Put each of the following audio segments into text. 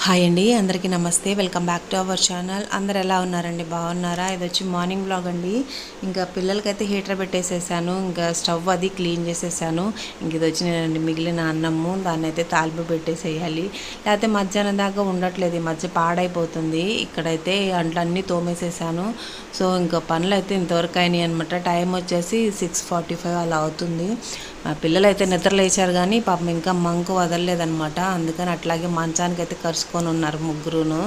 Hi అండి, అందరికీ నమస్తే. Welcome back to our channel. అందరు ఎలా ఉన్నారండి? బాగున్నారా? ఇది వచ్చి మార్నింగ్ వ్లాగ్ అండి. ఇంకా పిల్లలకైతే హీటర్ పెట్టేసేసాను, ఇంకా స్టవ్ అది క్లీన్ చేసేసాను. ఇంక ఇది వచ్చి నేనండి మిగిలిన అన్నము, దాన్ని అయితే తాలింపు పెట్టేసేయాలి. లేకపోతే మధ్యాహ్నం దాకా ఉండట్లేదు, ఈ మధ్య పాడైపోతుంది. ఇక్కడైతే అంట్లన్నీ తోమేసేసాను. సో ఇంకా పనులు అయితే ఇంతవరకు అయినాయి అనమాట. టైం వచ్చేసి 6:45 అలా అవుతుంది. మా పిల్లలు అయితే నిద్ర లేచారు, కానీ పాపం ఇంకా మంకు వదలలేదనమాట. అందుకని అట్లాగే మంచానికి అయితే కరుచుకొని ఉన్నారు ముగ్గురును.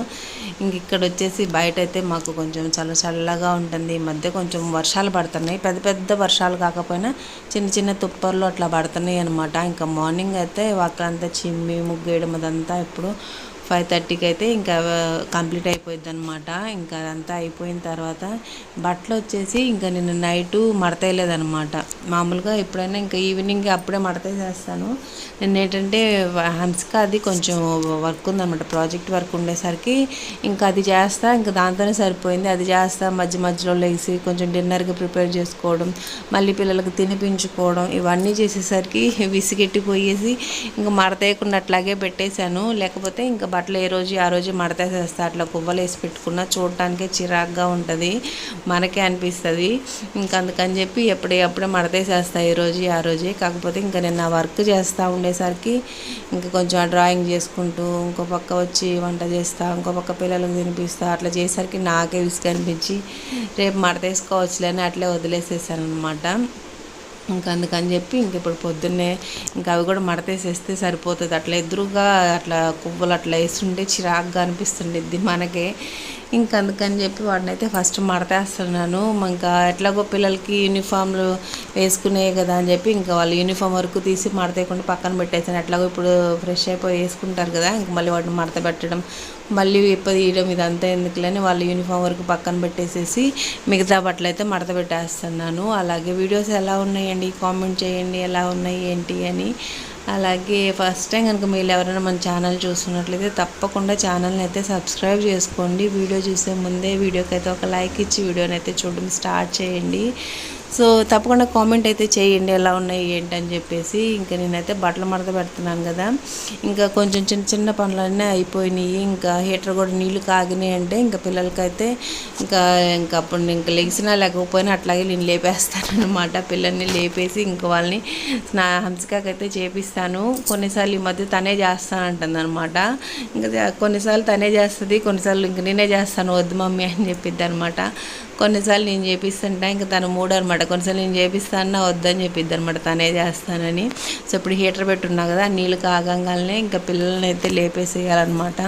ఇంక ఇక్కడ వచ్చేసి బయట అయితే మాకు కొంచెం చల్లగా ఉంటుంది. ఈ మధ్య కొంచెం వర్షాలు పడుతున్నాయి, పెద్ద పెద్ద వర్షాలు కాకపోయినా చిన్న చిన్న తుప్పర్లు అట్లా పడుతున్నాయి అనమాట. ఇంకా మార్నింగ్ అయితే అక్కడంతా చిమ్మి ముగ్గేయడం అదంతా ఇప్పుడు 5:30కి అయితే ఇంకా కంప్లీట్ అయిపోయింది అనమాట. ఇంకా అదంతా అయిపోయిన తర్వాత బట్టలు వచ్చేసి ఇంకా నేను నైటు మడతేయలేదనమాట. మామూలుగా ఎప్పుడైనా ఇంకా ఈవినింగ్ అప్పుడే మడతేసేస్తాను. నేను ఏంటంటే హన్స్క అది కొంచెం వర్క్ ఉందన్నమాట, ప్రాజెక్ట్ వర్క్ ఉండేసరికి ఇంకా అది చేస్తా, ఇంకా దాంతోనే సరిపోయింది. అది చేస్తా, మధ్య మధ్యలో లేచి కొంచెం డిన్నర్కి ప్రిపేర్ చేసుకోవడం, మళ్ళీ పిల్లలకు తినిపించుకోవడం, ఇవన్నీ చేసేసరికి విసిగెట్టిపోయేసి ఇంకా మడతేయకుండా అట్లాగే పెట్టేశాను. లేకపోతే ఇంకా బట్టలు ఏ రోజు ఆ రోజు మడతేసేస్తా. అట్లా కువ్వలు వేసి పెట్టుకున్నా చూడటానికే చిరాగ్గా ఉంటుంది, మనకే అనిపిస్తుంది. ఇంకా అందుకని చెప్పి ఎప్పుడే మడతేసేస్తా ఏ రోజు ఆ రోజే. కాకపోతే ఇంకా నేను నా వర్క్ చేస్తూ ఉండేసరికి ఇంకా కొంచెం డ్రాయింగ్ చేసుకుంటూ ఇంకో పక్క వచ్చి వంట చేస్తా, ఇంకో పక్క పిల్లలకు తినిపిస్తా, అట్లా చేసేసరికి నాకే విసుగు అనిపించి రేపు మడతేసుకోవచ్చులే అని అట్లే వదిలేసేసాను అనమాట. ఇంకా అందుకని చెప్పి ఇంక ఇప్పుడు పొద్దున్నే ఇంకా అవి కూడా మడతేసేస్తే సరిపోతుంది. అట్లా ఎదురుగా అట్లా పువ్వులు అట్లా వేస్తుంటే చిరాగ్గా అనిపిస్తుండిద్ది మనకే. ఇంకా అందుకని చెప్పి వాటిని అయితే ఫస్ట్ మడతేస్తున్నాను. ఇంకా ఎట్లాగో పిల్లలకి యూనిఫామ్లు వేసుకునే కదా అని చెప్పి ఇంకా వాళ్ళు యూనిఫామ్ వరకు తీసి మడతేయకుండా పక్కన పెట్టేసాను. ఎట్లాగో ఇప్పుడు ఫ్రెష్ అయిపోయి వేసుకుంటారు కదా, ఇంక మళ్ళీ వాటిని మడత పెట్టడం, మళ్ళీ తీయడం ఇదంతా ఎందుకులని వాళ్ళు యూనిఫామ్ వరకు పక్కన పెట్టేసేసి మిగతా బట్టలు అయితే మడత పెట్టేస్తున్నాను. అలాగే వీడియోస్ ఎలా ఉన్నాయండి కామెంట్ చేయండి, ఎలా ఉన్నాయి ఏంటి అని. అలాగే ఫస్ట్ టైం కనుక మీరు ఎవరైనా మన ఛానల్ చూస్తున్నట్లయితే తప్పకుండా ఛానల్ని అయితే సబ్స్క్రైబ్ చేసుకోండి. వీడియో చూసే ముందే వీడియోకి అయితే ఒక లైక్ ఇచ్చి వీడియోని అయితే చూడడం స్టార్ట్ చేయండి. సో తప్పకుండా కామెంట్ అయితే చేయండి ఎలా ఉన్నాయి ఏంటని చెప్పేసి. ఇంకా నేనైతే బట్టలు మడత పెడుతున్నాను కదా, ఇంకా కొంచెం చిన్న చిన్న పనులన్నీ అయిపోయినాయి. ఇంకా హీటర్ కూడా నీళ్లు కాగినాయి అంటే ఇంకా పిల్లలకైతే ఇంకా అప్పుడు ఇంకా లెగిసినా లేకపోయినా అట్లాగే నేను లేపేస్తాను అనమాట. పిల్లల్ని లేపేసి ఇంకా వాళ్ళని హంసికైతే చేపిస్తాను. కొన్నిసార్లు ఈ మధ్య తనే చేస్తానంటుంది అనమాట. ఇంకా కొన్నిసార్లు తనే చేస్తుంది, కొన్నిసార్లు ఇంక నేనే చేస్తాను వద్దు మమ్మీ అని చెప్పిద్ది అనమాట. కొన్నిసార్లు నేను చేపిస్తుంటా, ఇంకా తను మూడు అనమాట. కొన్నిసార్లు నేను చేపిస్తాను వద్దని చెప్పిద్ది అనమాట, తనే చేస్తానని. సో ఇప్పుడు హీటర్ పెట్టున్నా కదా, నీళ్ళు కాగంగానే ఇంకా పిల్లల్ని అయితే లేపేసేయాలన్నమాట.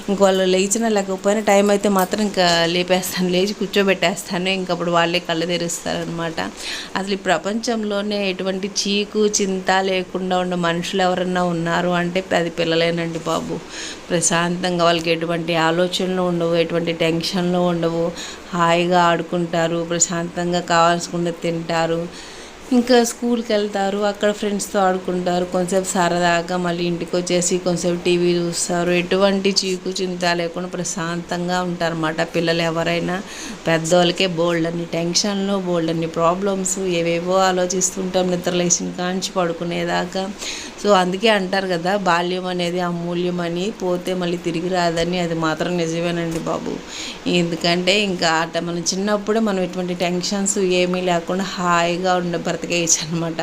ఇంక వాళ్ళు లేచినా లేకపోయినా టైం అయితే మాత్రం ఇంకా లేపేస్తాను, లేచి కూర్చోబెట్టేస్తాను. ఇంకప్పుడు వాళ్ళే కళ్ళు తెరుస్తారనమాట. అసలు ఈ ప్రపంచంలోనే ఎటువంటి చీకు చింత లేకుండా ఉన్న మనుషులు ఎవరన్నా ఉన్నారు అంటే అది పిల్లలేనండి బాబు. ప్రశాంతంగా వాళ్ళకి ఎటువంటి ఆలోచనలు ఉండవు, ఎటువంటి టెన్షన్లు ఉండవు, హాయిగా ఆడుకుంటారు, ప్రశాంతంగా కావాల్సుకుంటే తింటారు, ఇంకా స్కూల్కి వెళ్తారు, అక్కడ ఫ్రెండ్స్తో ఆడుకుంటారు, కొంచెంసేపు సరదాగా మళ్ళీ ఇంటికి వచ్చేసి కొంచెంసేపు టీవీ చూస్తారు. ఎటువంటి చీకు చింత లేకుండా ప్రశాంతంగా ఉంటారన్నమాట పిల్లలు ఎవరైనా. పెద్దవాళ్ళకే బోల్డ్ అన్ని టెన్షన్లు, బోల్డ్ అన్ని ప్రాబ్లమ్స్, ఏవేవో ఆలోచిస్తుంటాం నిద్రలేసిన కాంచి పడుకునేదాకా. సో అందుకే అంటారు కదా, బాల్యం అనేది అమూల్యమని, పోతే మళ్ళీ తిరిగి రాదని. అది మాత్రం నిజమేనండి బాబు. ఎందుకంటే ఇంకా మనం చిన్నప్పుడే మనం ఎటువంటి టెన్షన్స్ ఏమీ లేకుండా హాయిగా బ్రతికేయచ్చు అనమాట.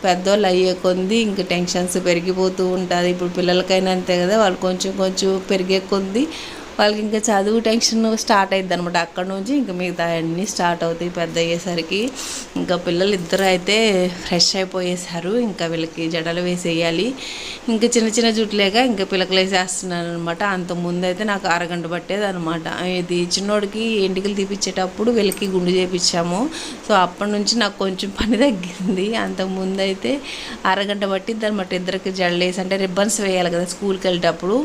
పెద్దోళ్ళు అయ్యే కొద్ది ఇంకా టెన్షన్స్ పెరిగిపోతూ ఉంటుంది. ఇప్పుడు పిల్లలకైనా అంతే కదా, వాళ్ళు కొంచెం కొంచెం పెరిగే కొద్దీ వాళ్ళకి ఇంకా చదువు టెన్షన్ స్టార్ట్ అవుతుంది అనమాట. అక్కడ నుంచి ఇంకా మిగతా అన్నీ స్టార్ట్ అవుతాయి పెద్ద అయ్యేసరికి. ఇంకా పిల్లలు ఇద్దరు అయితే ఫ్రెష్ అయిపోయేసారు, ఇంకా వీళ్ళకి జడలు వేసేయాలి. ఇంకా చిన్న చిన్న జుట్లేగా ఇంకా పిల్లకలు వేసేస్తున్నాను అనమాట. అంతకుముందు అయితే నాకు అరగంట పట్టేది అనమాట. ఇది చిన్నోడికి ఎంటికలు తీపిచ్చేటప్పుడు వీళ్ళకి గుండు చేపించాము. సో అప్పటి నుంచి నాకు కొంచెం పని తగ్గింది. అంతకుముందు అయితే అరగంట పట్టిద్ది అనమాట ఇద్దరికి జడలు వేసి, అంటే రిబ్బన్స్ వేయాలి కదా స్కూల్కి వెళ్ళేటప్పుడు.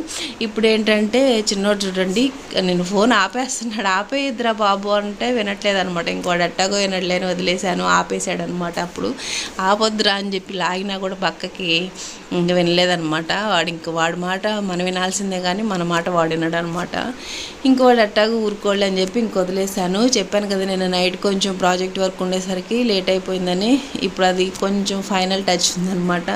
ఇప్పుడు ఏంటంటే చిన్నోడు చూడండి నేను ఫోన్ ఆపేస్తున్నాడు. ఆపేయద్దురా బాబు అంటే వినట్లేదు అనమాట. ఇంకోటి ఎట్టాగో వినట్లేని వదిలేశాను, ఆపేసాడు అనమాట. అప్పుడు ఆపొద్దురా అని చెప్పి లాగినా కూడా పక్కకి ఇంక వినలేదనమాట. వాడి మాట మనం వినాల్సిందే కానీ మన మాట వాడు వినడు అనమాట. ఇంకోటి ఎట్టాగో ఊరుకోళ్ళు అని చెప్పి ఇంక వదిలేశాను. చెప్పాను కదా నేను నైట్ కొంచెం ప్రాజెక్ట్ వర్క్ ఉండేసరికి లేట్ అయిపోయిందని. ఇప్పుడు అది కొంచెం ఫైనల్ టచ్ ఉందనమాట.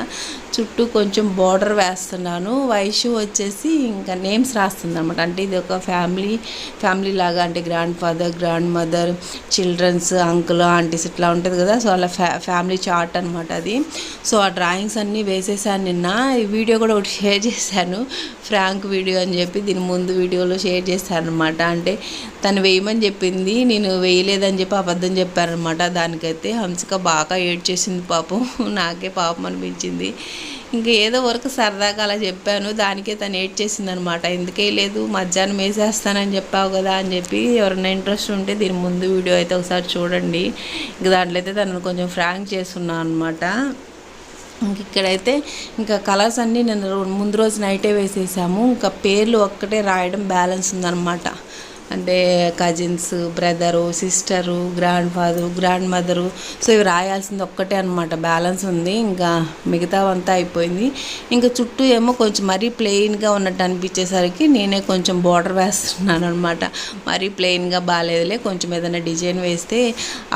చుట్టూ కొంచెం బార్డర్ వేస్తున్నాను. వైషు వచ్చేసి ఇంకా నేమ్స్ రాస్తుంది అనమాట. అంటే ఇది ఒక ఫ్యామిలీ లాగా, అంటే grand father, grand mother, childrens, uncle, aunties ఇట్లా ఉంటుంది కదా. సో అలా ఫ్యామిలీ చార్ట్ అనమాట అది. సో ఆ డ్రాయింగ్స్ అన్నీ వేసేసాను నిన్న. ఈ వీడియో కూడా ఒకటి షేర్ చేశాను, ఫ్రాంక్ వీడియో అని చెప్పి. దీని ముందు వీడియోలో షేర్ చేశాను అనమాట. అంటే తను వేయమని చెప్పింది, నేను వేయలేదని చెప్పి అబద్ధం చెప్పారనమాట. దానికైతే హంసిక బాగా ఏడ్చేసింది పాపం. నాకే పాపం అనిపించింది. ఇంకా ఏదో వరకు సరదాగా అలా చెప్పాను, దానికే తను ఏడ్చేసింది అనమాట. ఎందుకే లేదు మధ్యాహ్నం వేసేస్తానని చెప్పావు కదా అని చెప్పి. ఎవరైనా ఇంట్రెస్ట్ ఉంటే దీని ముందు వీడియో అయితే ఒకసారి చూడండి. ఇంక దాంట్లో అయితే తనను కొంచెం ఫ్రాంక్ చేస్తున్నాను అనమాట. ఇంక ఇక్కడైతే ఇంకా కలర్స్ అన్నీ నేను ముందు రోజు నైటే వేసేసాము. ఇంకా పేర్లు ఒక్కటే రాయడం బ్యాలెన్స్ ఉందన్నమాట. అంటే cousins, brother, sister, grand father, grand mother, so ఇవి రాయాల్సింది ఒక్కటే అనమాట. బ్యాలెన్స్ ఉంది, ఇంకా మిగతావంతా అయిపోయింది. ఇంకా చుట్టూ ఏమో కొంచెం మరీ ప్లెయిన్గా ఉన్నట్టు అనిపించేసరికి నేనే కొంచెం బార్డర్ వేస్తున్నాను అనమాట. మరీ ప్లెయిన్గా బాగాలేదులే, కొంచెం ఏదైనా డిజైన్ వేస్తే.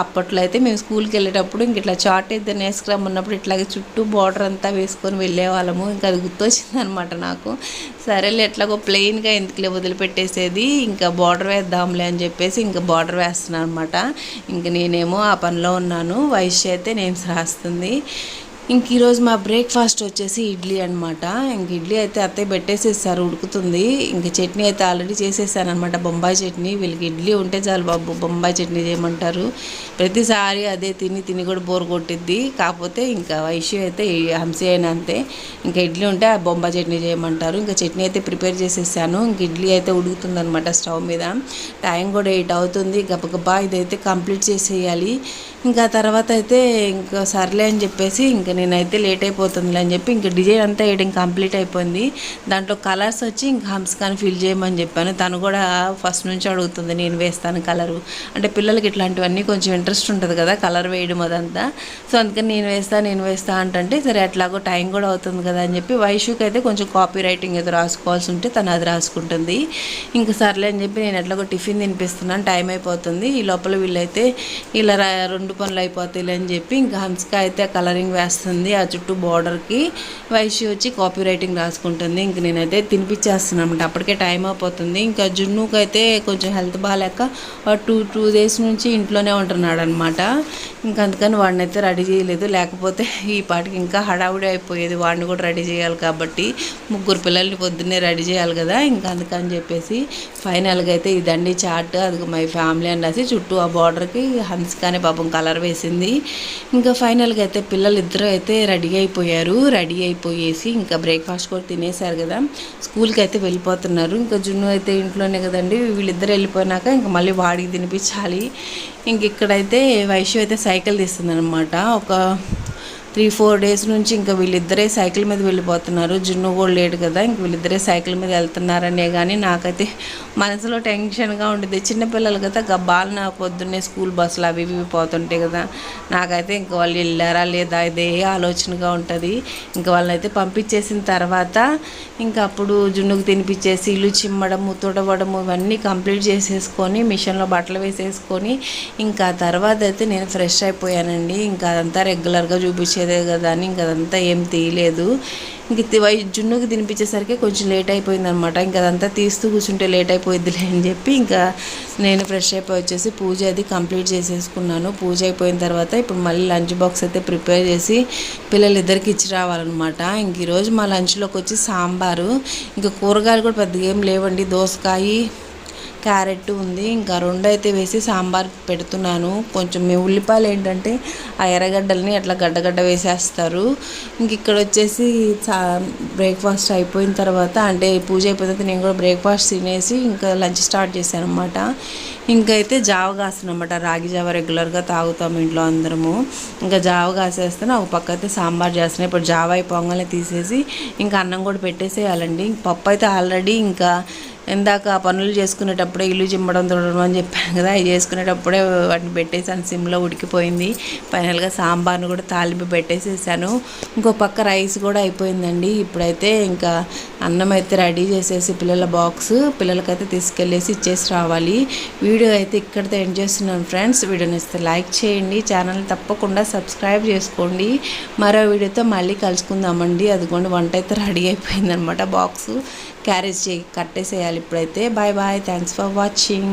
అప్పట్లో అయితే మేము స్కూల్కి వెళ్ళేటప్పుడు ఇంక ఇట్లా చార్ట్ ఏదైనా వేసుకురమ్మన్నప్పుడు ఇట్లాగే చుట్టూ బార్డర్ అంతా వేసుకొని వెళ్ళేవాళ్ళము. ఇంకా అది గుర్తొచ్చింది అనమాట నాకు. సరేలే ఎట్లాగో ప్లెయిన్గా ఎందుకులే వదిలిపెట్టేసేది, ఇంకా బార్డర్ వేద్దాంలే అని చెప్పేసి ఇంకా బార్డర్ వేస్తున్నాను అనమాట. ఇంక నేనేమో ఆ పనిలో ఉన్నాను. వైశ్య అయితే నేమ్స్ రాస్తుంది. ఇంక ఈరోజు మా బ్రేక్ఫాస్ట్ వచ్చేసి ఇడ్లీ అనమాట. ఇంక ఇడ్లీ అయితే అత్తయ్య పెట్టేసేసారు, ఉడుకుతుంది. ఇంక చట్నీ అయితే ఆల్రెడీ చేసేసాను అనమాట, బొంబాయి చట్నీ. వీళ్ళకి ఇడ్లీ ఉంటే చాలు బాబు, బొంబాయి చట్నీ చేయమంటారు. ప్రతిసారి అదే తిని కూడా బోర్ కొట్టిద్ది. కాకపోతే ఇంకా వైశ్య అయితే హంసి అయినా అంతే, ఇంకా ఇడ్లీ ఉంటే ఆ బొంబాయి చట్నీ చేయమంటారు. ఇంకా చట్నీ అయితే ప్రిపేర్ చేసేసాను. ఇంక ఇడ్లీ అయితే ఉడుకుతుంది అనమాట స్టవ్ మీద. టైం కూడా 8 అవుతుంది. గబగబా ఇదైతే కంప్లీట్ చేసేయాలి. ఇంకా తర్వాత అయితే ఇంకా సర్లే అని చెప్పేసి ఇంకా నేనైతే లేట్ అయిపోతుంది అని చెప్పి ఇంకా డిజైన్ అంతా వేయడం కంప్లీట్ అయిపోయింది. దాంట్లో కలర్స్ వచ్చి ఇంకా హంస్కాని ఫిల్ చేయమని చెప్పాను. తను కూడా ఫస్ట్ నుంచి అడుగుతుంది నేను వేస్తాను కలరు. అంటే పిల్లలకి ఇట్లాంటివన్నీ కొంచెం ఇంట్రెస్ట్ ఉంటుంది కదా, కలర్ వేయడం అదంతా. సో అందుకని నేను వేస్తా అంటే సరే ఎట్లాగో టైం కూడా అవుతుంది కదా అని చెప్పి. వైషుకి అయితే కొంచెం కాపీ రైటింగ్ ఏదో రాసుకోవాల్సి ఉంటే తను అది రాసుకుంటుంది. ఇంకా సర్లే అని చెప్పి నేను ఎట్లాగో టిఫిన్ తినిపిస్తున్నాను, టైం అయిపోతుంది. ఈ లోపల వీళ్ళైతే ఇలా 2 పనులు అయిపోతాయి అని చెప్పి ఇంకా హంసిక అయితే కలరింగ్ వేస్తుంది ఆ చుట్టూ బార్డర్కి. వైశ్య వచ్చి కాపీ రైటింగ్ రాసుకుంటుంది. ఇంక నేనైతే తినిపించేస్తున్నాను అనమాట. అప్పటికే టైం అయిపోతుంది. ఇంకా జున్నుకి అయితే కొంచెం హెల్త్ బాగాలేక 2 డేస్ నుంచి ఇంట్లోనే ఉంటున్నాడు అనమాట. ఇంకా అందుకని వాడిని అయితే రెడీ చేయలేదు, లేకపోతే ఈ పాటికి ఇంకా హడావుడి అయిపోయేది. వాడిని కూడా రెడీ చేయాలి కాబట్టి 3 పిల్లల్ని పొద్దున్నే రెడీ చేయాలి కదా. ఇంకా అందుకని చెప్పేసి ఫైనల్గా అయితే ఇదండి చార్ట్. అది మై ఫ్యామిలీ అని రాసి చుట్టూ ఆ బార్డర్కి హంసికానే పాపం కలర్ వేసింది. ఇంకా ఫైనల్గా అయితే పిల్లలు ఇద్దరు అయితే రెడీ అయిపోయేసి ఇంకా బ్రేక్ఫాస్ట్ కూడా తినేసారు కదా, స్కూల్కి అయితే వెళ్ళిపోతున్నారు. ఇంకా జున్ను అయితే ఇంట్లోనే కదండి. వీళ్ళిద్దరు వెళ్ళిపోయినాక ఇంకా మళ్ళీ వాడికి తినిపించాలి. ఇంక ఇక్కడైతే వైశ్య అయితే సైకిల్ తీస్తుంది అనమాట. ఒక 3-4 డేస్ నుంచి ఇంకా వీళ్ళిద్దరే సైకిల్ మీద వెళ్ళిపోతున్నారు. జున్ను కూడా లేడు కదా, ఇంక వీళ్ళిద్దరే సైకిల్ మీద వెళ్తున్నారనే కానీ నాకైతే మనసులో టెన్షన్గా ఉండేది. చిన్నపిల్లలు కదా, గబ్బాలు పొద్దున్నే స్కూల్ బస్సులు అవి ఇవి పోతుంటాయి కదా. నాకైతే ఇంక వాళ్ళు వెళ్ళారా లేదా ఇదే ఆలోచనగా ఉంటుంది. ఇంకా వాళ్ళని అయితే పంపించేసిన తర్వాత ఇంకా అప్పుడు జున్నుకు తినిపించేసి ఇల్లు చిమ్మడము, తుడవడము ఇవన్నీ కంప్లీట్ చేసేసుకొని మిషన్లో బట్టలు వేసేసుకొని ఇంకా తర్వాత అయితే నేను ఫ్రెష్ అయిపోయానండి. ఇంకా అదంతా రెగ్యులర్గా చూపించేదే కదా అని ఇంకా అదంతా ఏం తీయలేదు. ఇంక జున్నుకి తినిపించేసరికి కొంచెం లేట్ అయిపోయింది అనమాట. ఇంకా అదంతా తీస్తూ కూర్చుంటే లేట్ అయిపోయిద్దిలే అని చెప్పి ఇంకా నేను ఫ్రెష్ అయిపోయి వచ్చేసి పూజ అది కంప్లీట్ చేసేసుకున్నాను. పూజ అయిపోయిన తర్వాత ఇప్పుడు మళ్ళీ లంచ్ బాక్స్ అయితే ప్రిపేర్ చేసి పిల్లలిద్దరికి ఇచ్చి రావాలన్నమాట. ఇంక ఈరోజు మా లంచ్లోకి వచ్చి సాంబారు, ఇంకా కూరగాయలు కూడా పెద్దగా ఏం లేవండి. దోసకాయ, క్యారెట్ ఉంది. ఇంకా 2 అయితే వేసి సాంబార్ పెడుతున్నాను. కొంచెం ఉల్లిపాయలు ఏంటంటే ఆ ఎర్రగడ్డల్ని అట్లా గడ్డ వేసేస్తారు. ఇంక ఇక్కడ వచ్చేసి బ్రేక్ఫాస్ట్ అయిపోయిన తర్వాత అంటే పూజ అయిపోయిన తర్వాత నేను కూడా బ్రేక్ఫాస్ట్ తినేసి ఇంకా లంచ్ స్టార్ట్ చేశాను అనమాట. ఇంకైతే జావ కాస్తున్నమాట. రాగి జావ రెగ్యులర్గా తాగుతాము ఇంట్లో అందరము. ఇంకా జావ కాసేస్తాను, ఒక పక్క అయితే సాంబార్ చేస్తున్నాను. ఇప్పుడు జావ పొంగల్ని తీసేసి ఇంకా అన్నం కూడా పెట్టేసేయాలండి. పప్పు అయితే ఆల్రెడీ ఇంకా ఇందాక పనులు చేసుకునేటప్పుడే ఇల్లు చిమ్మడం తుడవడం అని చెప్పాను కదా, అవి చేసుకునేటప్పుడే వాటిని పెట్టేసాను, సిమ్లో ఉడికిపోయింది. ఫైనల్గా సాంబార్ను కూడా తాలింపు పెట్టేసేసాను. ఇంకో పక్క రైస్ కూడా అయిపోయిందండి. ఇప్పుడైతే ఇంకా అన్నం అయితే రెడీ చేసేసి పిల్లల బాక్స్ పిల్లలకైతే తీసుకెళ్ళేసి ఇచ్చేసి రావాలి. వీడియో అయితే ఇక్కడితో ఎండ్ చేస్తున్నాను ఫ్రెండ్స్. వీడియోని ఇస్తే లైక్ చేయండి, ఛానల్ తప్పకుండా సబ్స్క్రైబ్ చేసుకోండి. మరో వీడియోతో మళ్ళీ కలుసుకుందామండి. అదిగోండి వంట అయితే రెడీ అయిపోయిందనమాట. బాక్స్ క్యారేజ్ కట్టేసేయాలి ఇప్పుడైతే. Bye bye, thanks for watching.